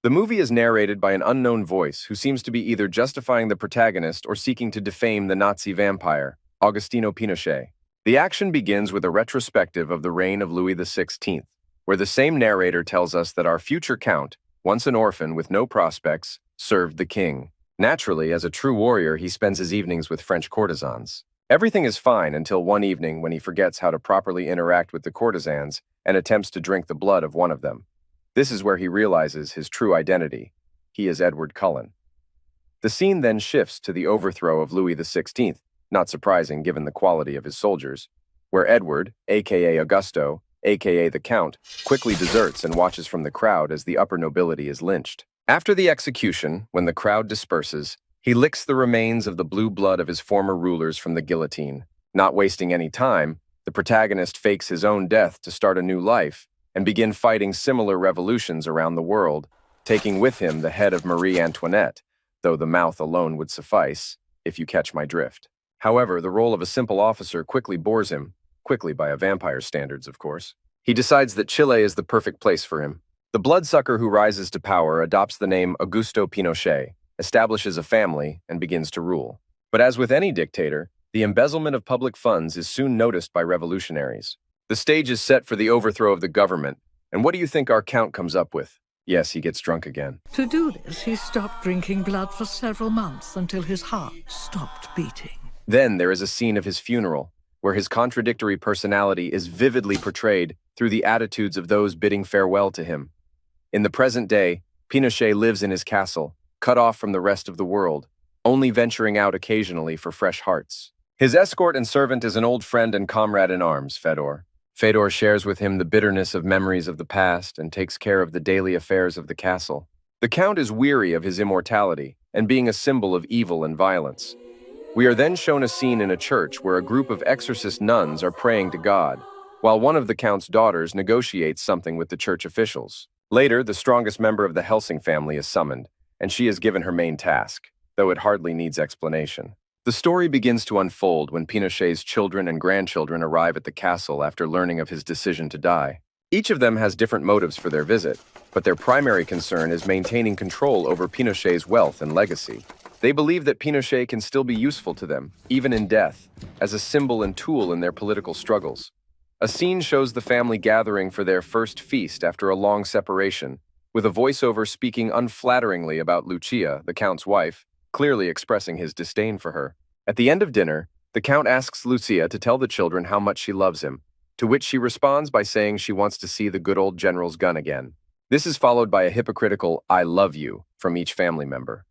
The movie is narrated by an unknown voice who seems to be either justifying the protagonist or seeking to defame the Nazi vampire, Augusto Pinochet. The action begins with a retrospective of the reign of Louis XVI, where the same narrator tells us that our future count, once an orphan with no prospects, served the king. Naturally, as a true warrior, he spends his evenings with French courtesans. Everything is fine until one evening when he forgets how to properly interact with the courtesans and attempts to drink the blood of one of them. This is where he realizes his true identity. He is Edward Cullen. The scene then shifts to the overthrow of Louis XVI, not surprising given the quality of his soldiers, where Edward, aka Augusto, aka the Count, quickly deserts and watches from the crowd as the upper nobility is lynched. After the execution, when the crowd disperses, he licks the remains of the blue blood of his former rulers from the guillotine. Not wasting any time, the protagonist fakes his own death to start a new life and begin fighting similar revolutions around the world, taking with him the head of Marie Antoinette, though the mouth alone would suffice, if you catch my drift. However, the role of a simple officer quickly bores him, quickly by a vampire's standards, of course. He decides that Chile is the perfect place for him. The bloodsucker who rises to power adopts the name Augusto Pinochet, establishes a family, and begins to rule. But as with any dictator, the embezzlement of public funds is soon noticed by revolutionaries. The stage is set for the overthrow of the government, and what do you think our Count comes up with? Yes, he gets drunk again. To do this, he stopped drinking blood for several months until his heart stopped beating. Then there is a scene of his funeral, where his contradictory personality is vividly portrayed through the attitudes of those bidding farewell to him. In the present day, Pinochet lives in his castle, cut off from the rest of the world, only venturing out occasionally for fresh hearts. His escort and servant is an old friend and comrade in arms, Fyodor. Fyodor shares with him the bitterness of memories of the past and takes care of the daily affairs of the castle. The Count is weary of his immortality and being a symbol of evil and violence. We are then shown a scene in a church where a group of exorcist nuns are praying to God, while one of the Count's daughters negotiates something with the church officials. Later, the strongest member of the Helsing family is summoned, and she is given her main task, though it hardly needs explanation. The story begins to unfold when Pinochet's children and grandchildren arrive at the castle after learning of his decision to die. Each of them has different motives for their visit, but their primary concern is maintaining control over Pinochet's wealth and legacy. They believe that Pinochet can still be useful to them, even in death, as a symbol and tool in their political struggles. A scene shows the family gathering for their first feast after a long separation, with a voiceover speaking unflatteringly about Lucia, the Count's wife, clearly expressing his disdain for her. At the end of dinner, the Count asks Lucia to tell the children how much she loves him, to which she responds by saying she wants to see the good old general's gun again. This is followed by a hypocritical "I love you" from each family member.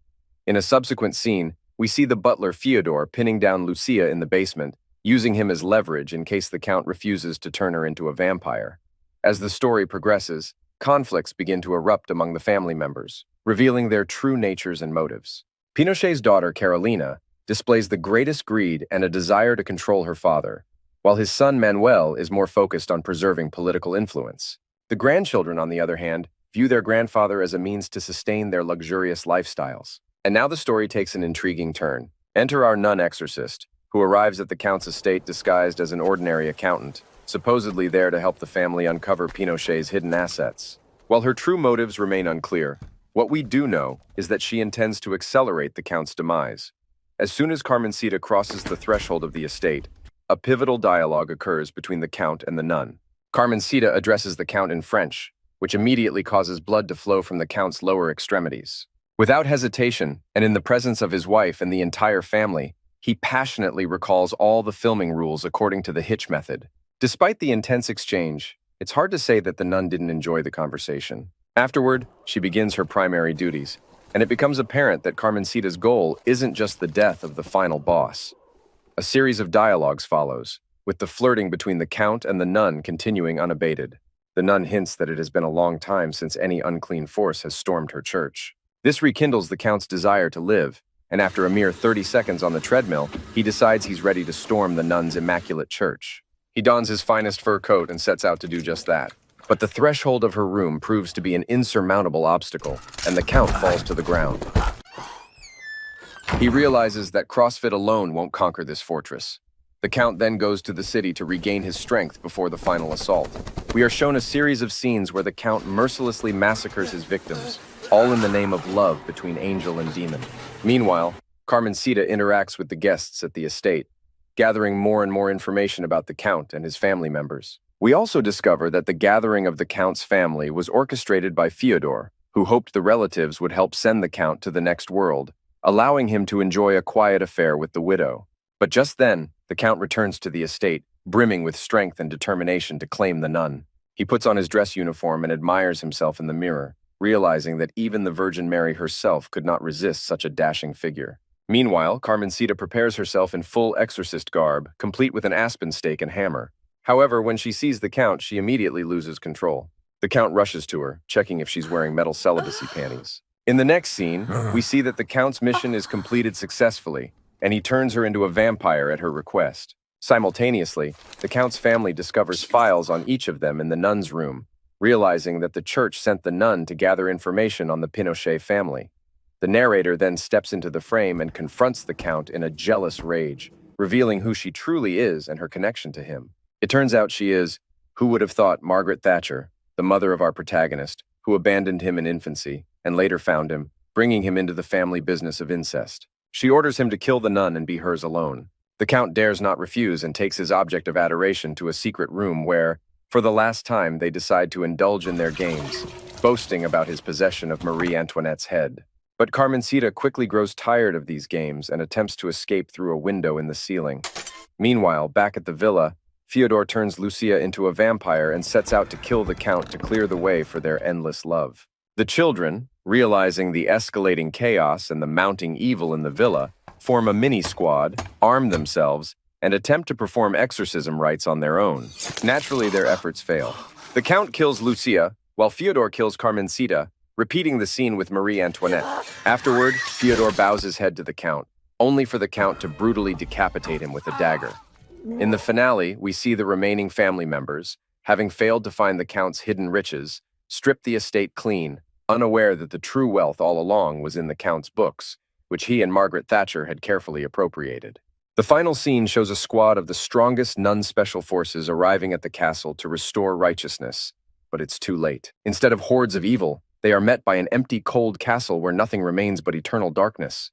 In a subsequent scene, we see the butler Fyodor pinning down Lucia in the basement, using him as leverage in case the Count refuses to turn her into a vampire. As the story progresses, conflicts begin to erupt among the family members, revealing their true natures and motives. Pinochet's daughter, Catalina, displays the greatest greed and a desire to control her father, while his son Manuel is more focused on preserving political influence. The grandchildren, on the other hand, view their grandfather as a means to sustain their luxurious lifestyles. And now the story takes an intriguing turn. Enter our nun exorcist, who arrives at the Count's estate disguised as an ordinary accountant, supposedly there to help the family uncover Pinochet's hidden assets. While her true motives remain unclear, what we do know is that she intends to accelerate the Count's demise. As soon as Carmencita crosses the threshold of the estate, a pivotal dialogue occurs between the Count and the nun. Carmencita addresses the Count in French, which immediately causes blood to flow from the Count's lower extremities. Without hesitation, and in the presence of his wife and the entire family, he passionately recalls all the filming rules according to the Hitch method. Despite the intense exchange, it's hard to say that the nun didn't enjoy the conversation. Afterward, she begins her primary duties, and it becomes apparent that Carmencita's goal isn't just the death of the final boss. A series of dialogues follows, with the flirting between the Count and the nun continuing unabated. The nun hints that it has been a long time since any unclean force has stormed her church. This rekindles the Count's desire to live, and after a mere 30 seconds on the treadmill, he decides he's ready to storm the nun's immaculate church. He dons his finest fur coat and sets out to do just that. But the threshold of her room proves to be an insurmountable obstacle, and the Count falls to the ground. He realizes that CrossFit alone won't conquer this fortress. The Count then goes to the city to regain his strength before the final assault. We are shown a series of scenes where the Count mercilessly massacres his victims, all in the name of love between angel and demon. Meanwhile, Carmencita interacts with the guests at the estate, gathering more and more information about the Count and his family members. We also discover that the gathering of the Count's family was orchestrated by Fyodor, who hoped the relatives would help send the Count to the next world, allowing him to enjoy a quiet affair with the widow. But just then, the Count returns to the estate, brimming with strength and determination to claim the nun. He puts on his dress uniform and admires himself in the mirror, realizing that even the Virgin Mary herself could not resist such a dashing figure. Meanwhile, Carmencita prepares herself in full exorcist garb, complete with an aspen stake and hammer. However, when she sees the Count, she immediately loses control. The Count rushes to her, checking if she's wearing metal celibacy panties. In the next scene, we see that the Count's mission is completed successfully, and he turns her into a vampire at her request. Simultaneously, the Count's family discovers files on each of them in the nun's room, realizing that the church sent the nun to gather information on the Pinochet family. The narrator then steps into the frame and confronts the Count in a jealous rage, revealing who she truly is and her connection to him. It turns out she is, who would have thought, Margaret Thatcher, the mother of our protagonist, who abandoned him in infancy and later found him, bringing him into the family business of incest. She orders him to kill the nun and be hers alone. The Count dares not refuse and takes his object of adoration to a secret room where, for the last time, they decide to indulge in their games, boasting about his possession of Marie Antoinette's head. But Carmencita quickly grows tired of these games and attempts to escape through a window in the ceiling. Meanwhile, back at the villa, Fyodor turns Lucia into a vampire and sets out to kill the Count to clear the way for their endless love. The children, realizing the escalating chaos and the mounting evil in the villa, form a mini-squad, arm themselves, and attempt to perform exorcism rites on their own. Naturally, their efforts fail. The Count kills Lucia, while Fyodor kills Carmencita, repeating the scene with Marie Antoinette. Afterward, Fyodor bows his head to the Count, only for the Count to brutally decapitate him with a dagger. In the finale, we see the remaining family members, having failed to find the Count's hidden riches, strip the estate clean, unaware that the true wealth all along was in the Count's books, which he and Margaret Thatcher had carefully appropriated. The final scene shows a squad of the strongest nun special forces arriving at the castle to restore righteousness, but it's too late. Instead of hordes of evil, they are met by an empty, cold castle where nothing remains but eternal darkness.